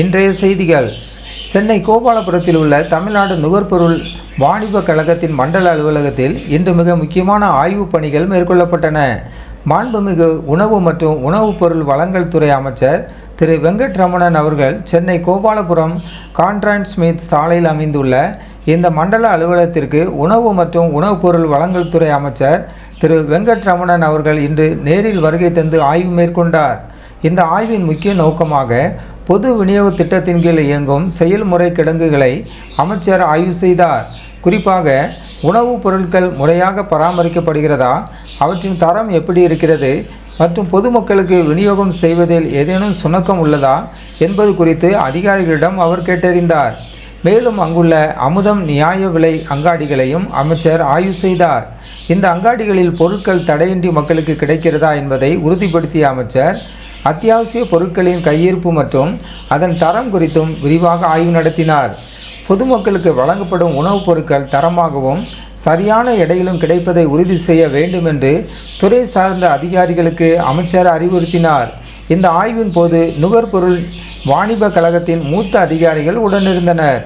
இன்றைய செய்திகள். சென்னை கோபாலபுரத்தில் உள்ள தமிழ்நாடு நுகர்பொருள் வாணிப கழகத்தின் மண்டல அலுவலகத்தில் இன்று மிக முக்கியமான ஆய்வுப் பணிகள் மேற்கொள்ளப்பட்டன. மாண்புமிகு உணவு மற்றும் உணவுப் பொருள் வழங்கல் துறை அமைச்சர் திரு வெங்கட்ரமணன் அவர்கள் சென்னை கோபாலபுரம் கான்ட்ராக்ட் ஸ்மித் சாலையில் அமைந்துள்ள இந்த மண்டல அலுவலகத்திற்கு உணவு மற்றும் உணவுப் பொருள் வழங்கல் துறை அமைச்சர் திரு வெங்கட்ரமணன் அவர்கள் இன்று நேரில் வருகை தந்து ஆய்வு மேற்கொண்டார். இந்த ஆய்வின் முக்கிய நோக்கமாக பொது விநியோக திட்டத்தின் கீழ் இயங்கும் செயல்முறை கிடங்குகளை அமைச்சர் ஆய்வு செய்தார். குறிப்பாக உணவுப் பொருட்கள் முறையாக பராமரிக்கப்படுகிறதா, அவற்றின் தரம் எப்படி இருக்கிறது மற்றும் பொதுமக்களுக்கு விநியோகம் செய்வதில் ஏதேனும் சுணக்கம் உள்ளதா என்பது குறித்து அதிகாரிகளிடம் அவர் கேட்டறிந்தார். மேலும் அங்குள்ள அமுதம் நியாய விலை அங்காடிகளையும் அமைச்சர் ஆய்வு செய்தார். இந்த அங்காடிகளில் பொருட்கள் தடையின்றி மக்களுக்கு கிடைக்கிறதா என்பதை உறுதிப்படுத்திய அமைச்சர் அத்தியாவசிய பொருட்களின் கையிருப்பு மற்றும் அதன் தரம் குறித்தும் விரிவாக ஆய்வு நடத்தினார். பொதுமக்களுக்கு வழங்கப்படும் உணவுப் பொருட்கள் தரமாகவும் சரியான எடையிலும் கிடைப்பதை உறுதி செய்ய வேண்டும் என்று துறை சார்ந்த அதிகாரிகளுக்கு அமைச்சர் அறிவுறுத்தினார். இந்த ஆய்வின் போது நுகர்பொருள் வாணிப கழகத்தின் மூத்த அதிகாரிகள் உடனிருந்தனர்.